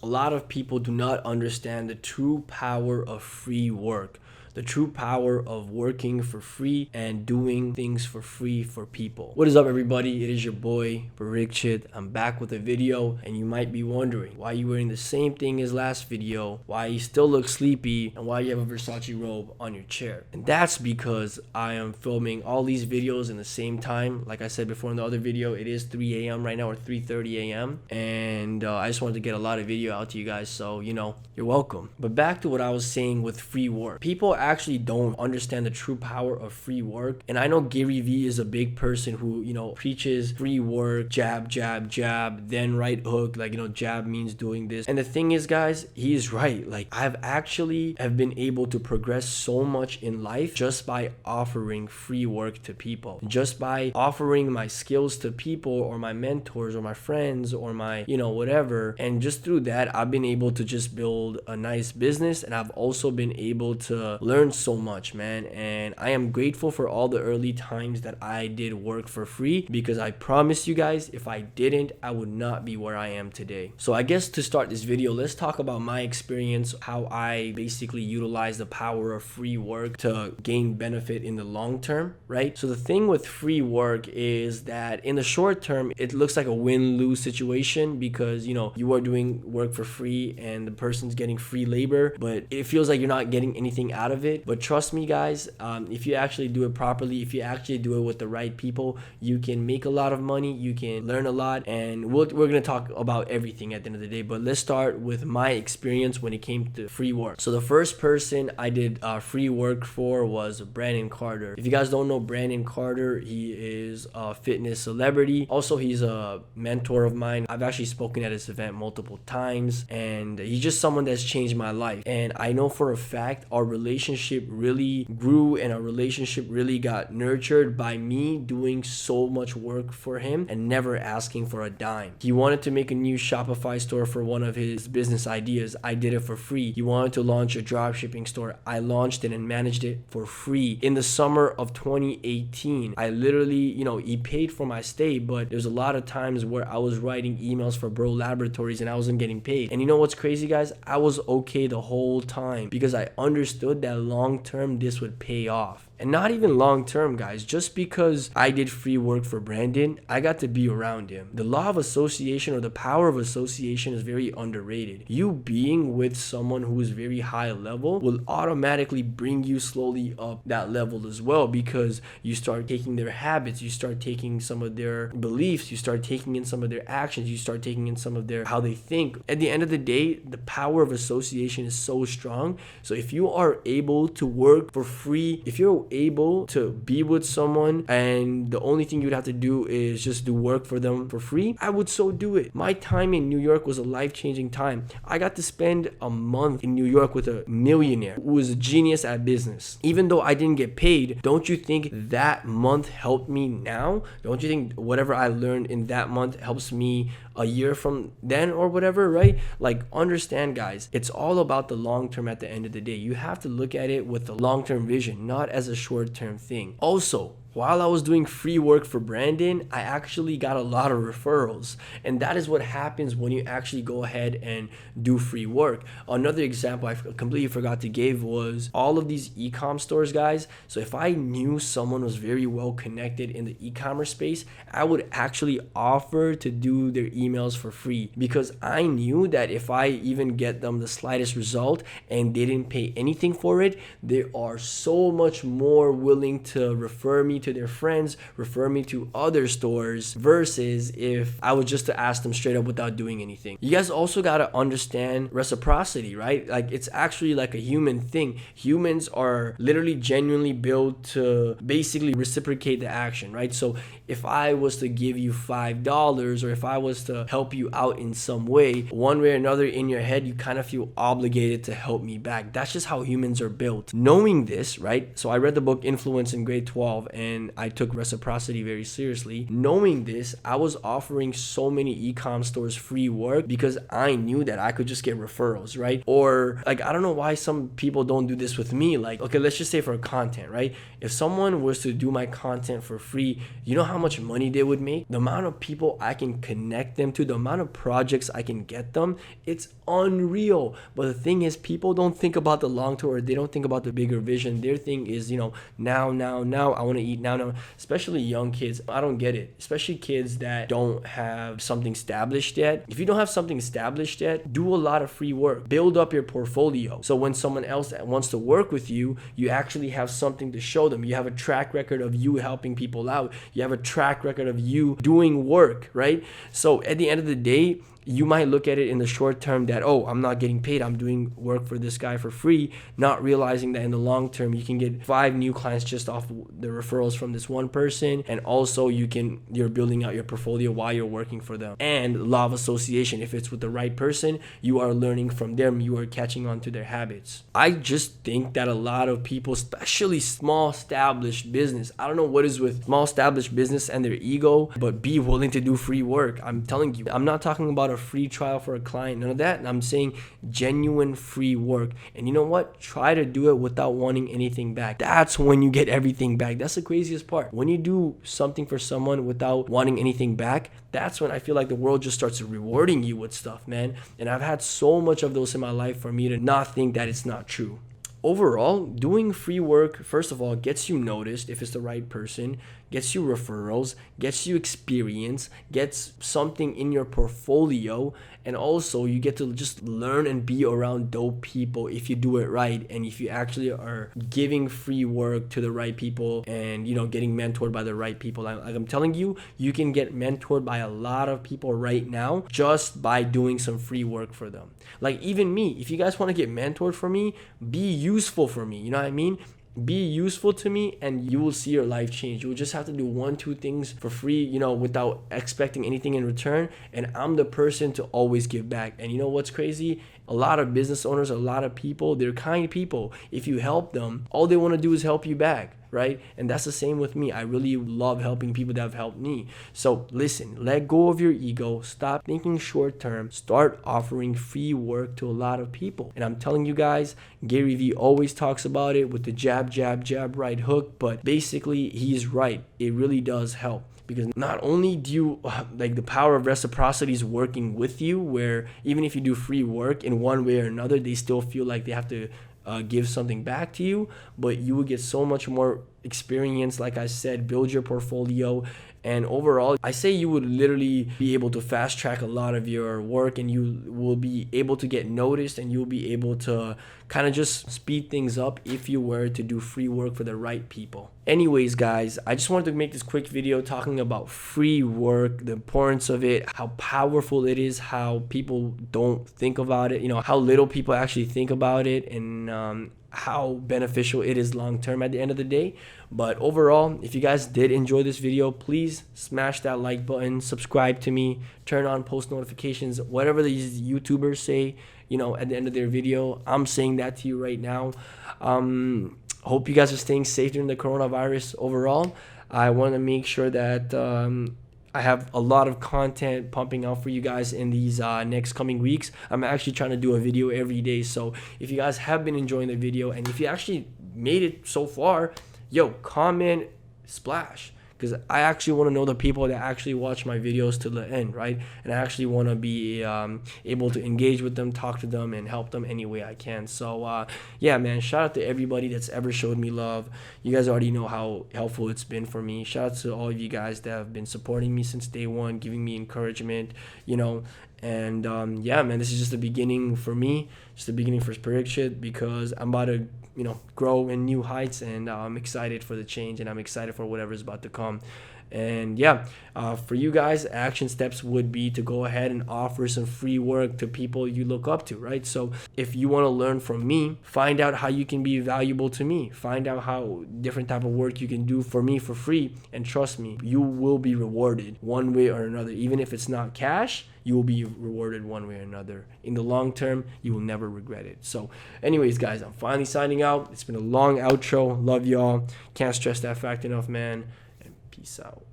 A lot of people do not understand the true power of free work, the true power of working for free and doing things for free for people. What is up, everybody? It is your boy Parikchhit. I'm back with a video, and you might be wondering why you wearing the same thing as last video, why you still look sleepy, and why you have a Versace robe on your chair. And that's because I am filming all these videos in the same time. Like I said before in the other video, it is 3 a.m. right now, or 3:30 a.m. And I just wanted to get a lot of video out to you guys, so you're welcome. But back to what I was saying with free work. People actually don't understand the true power of free work. And I know Gary Vee is a big person who, preaches free work, jab, jab, jab, then right hook, jab means doing this. And the thing is, guys, he is right. Like, I've actually have been able to progress so much in life just by offering free work to people, just by offering my skills to people, or my mentors, or my friends, or my, whatever. And just through that, I've been able to just build a nice business, and I've also been able to learn so much, man. And I am grateful for all the early times that I did work for free, because I promise you guys, if I didn't, I would not be where I am today. So I guess to start this video, let's talk about my experience, how I basically utilize the power of free work to gain benefit in the long term, right? So the thing with free work is that in the short term, it looks like a win-lose situation, because you are doing work for free and the person's getting free labor, but it feels like you're not getting anything out of it. But trust me, guys, if you actually do it properly, if you actually do it with the right people, you can make a lot of money, you can learn a lot, and we're going to talk about everything at the end of the day. But let's start with my experience when it came to free work. So the first person I did free work for was Brandon Carter. If you guys don't know Brandon Carter, he is a fitness celebrity. Also, he's a mentor of mine. I've actually spoken at his event multiple times, and he's just someone that's changed my life. And I know for a fact our relationship really grew, and our relationship really got nurtured by me doing so much work for him and never asking for a dime. He wanted to make a new Shopify store for one of his business ideas. I did it for free. He wanted to launch a dropshipping store. I launched it and managed it for free. In the summer of 2018, I literally, he paid for my stay, but there's a lot of times where I was writing emails for Bro Laboratories and I wasn't getting paid. And you know what's crazy, guys? I was okay the whole time, because I understood that long term this would pay off. And not even long term, guys. Just because I did free work for Brandon, I got to be around him. The law of association, or the power of association, is very underrated. You being with someone who is very high level will automatically bring you slowly up that level as well, because you start taking their habits, you start taking some of their beliefs, you start taking in some of their actions, you start taking in some of their how they think. At the end of the day, the power of association is so strong. So if you are able to work for free, if you're able to be with someone and the only thing you'd have to do is just do work for them for free, I would so do it. My time in New York was a life-changing time. I got to spend a month in New York with a millionaire who was a genius at business. Even though I didn't get paid, don't you think that month helped me now? Don't you think whatever I learned in that month helps me a year from then, or whatever, right? Like, understand, guys, it's all about the long term at the end of the day. You have to look at it with the long-term vision, not as a short-term thing. Also, while I was doing free work for Brandon, I actually got a lot of referrals. And that is what happens when you actually go ahead and do free work. Another example I completely forgot to give was all of these e-com stores, guys. So if I knew someone was very well connected in the e-commerce space, I would actually offer to do their emails for free, because I knew that if I even get them the slightest result and they didn't pay anything for it, they are so much more willing to refer me to their friends, refer me to other stores, versus if I was just to ask them straight up without doing anything. You guys also got to understand reciprocity, right? Like, it's actually like a human thing. Humans are literally genuinely built to basically reciprocate the action, right? So if I was to give you $5, or if I was to help you out in some way, one way or another, in your head, you kind of feel obligated to help me back. That's just how humans are built. Knowing this, right? So I read the book Influence in grade 12, and and I took reciprocity very seriously. Knowing this, I was offering so many e-com stores free work because I knew that I could just get referrals, right? Or like, I don't know why some people don't do this with me. Like, okay, let's just say for content, right? If someone was to do my content for free, you know how much money they would make? The amount of people I can connect them to, the amount of projects I can get them, it's unreal. But the thing is, people don't think about the long term, or they don't think about the bigger vision. Their thing is, now, I want to eat now. Especially young kids, I don't get it. Especially kids that don't have something established yet. If you don't have something established yet, do a lot of free work. Build up your portfolio. So when someone else wants to work with you, you actually have something to show them. You have a track record of you helping people out. You have a track record of you doing work, right? So at the end of the day, you might look at it in the short term that, oh, I'm not getting paid, I'm doing work for this guy for free, not realizing that in the long term you can get 5 new clients just off the referrals from this one person. And also you're building out your portfolio while you're working for them. And law of association, if it's with the right person, you are learning from them, you are catching on to their habits. I just think that a lot of people, especially small established business, I don't know what is with small established business and their ego, but be willing to do free work. I'm telling you, I'm not talking about a free trial for a client, none of that. I'm saying genuine free work. And you know what? Try to do it without wanting anything back. That's when you get everything back. That's the craziest part. When you do something for someone without wanting anything back, that's when I feel like the world just starts rewarding you with stuff, man. And I've had so much of those in my life for me to not think that it's not true. Overall, doing free work, first of all, gets you noticed if it's the right person, gets you referrals, gets you experience, gets something in your portfolio, and also you get to just learn and be around dope people if you do it right, and if you actually are giving free work to the right people and, getting mentored by the right people. Like I'm telling you, you can get mentored by a lot of people right now just by doing some free work for them. Like even me, if you guys want to get mentored for me, be useful for me, you know what I mean? Be useful to me and you will see your life change. You will just have to do 1-2 things for free, without expecting anything in return. And I'm the person to always give back. And you know what's crazy? A lot of business owners, a lot of people, they're kind people. If you help them, all they want to do is help you back, right? And that's the same with me. I really love helping people that have helped me. So listen, let go of your ego. Stop thinking short term. Start offering free work to a lot of people. And I'm telling you guys, Gary Vee always talks about it with the jab, right hook. But basically, he's right. It really does help. Because not only do you, the power of reciprocity is working with you, where even if you do free work in one way or another, they still feel like they have to give something back to you, but you will get so much more experience. Like I said, build your portfolio. And overall, I say you would literally be able to fast track a lot of your work, and you will be able to get noticed, and you'll be able to kind of just speed things up if you were to do free work for the right people. Anyways, guys, I just wanted to make this quick video talking about free work, the importance of it, how powerful it is, how people don't think about it, how little people actually think about it, and how beneficial it is long term at the end of the day. But overall, if you guys did enjoy this video, please smash that like button, subscribe to me, turn on post notifications, whatever these YouTubers say, at the end of their video. I'm saying that to you right now. Hope you guys are staying safe during the coronavirus. Overall, I want to make sure that I have a lot of content pumping out for you guys in these next coming weeks. I'm actually trying to do a video every day. So if you guys have been enjoying the video, and if you actually made it so far, comment splash. Because I actually want to know the people that actually watch my videos to the end, right? And I actually want to be able to engage with them, talk to them, and help them any way I can. So, yeah, man, shout out to everybody that's ever showed me love. You guys already know how helpful it's been for me. Shout out to all of you guys that have been supporting me since day one, giving me encouragement, And, yeah, man, this is just the beginning for me, just the beginning for Parikchhit, because I'm about to grow in new heights, and I'm excited for the change, and I'm excited for whatever's about to come. And yeah, for you guys, action steps would be to go ahead and offer some free work to people you look up to, right? So if you want to learn from me, find out how you can be valuable to me. Find out how different type of work you can do for me for free, and trust me, you will be rewarded one way or another. Even if it's not cash, you will be rewarded one way or another. In the long term, you will never regret it. So anyways, guys, I'm finally signing out. It's been a long outro. Love y'all. Can't stress that fact enough, man. And peace out.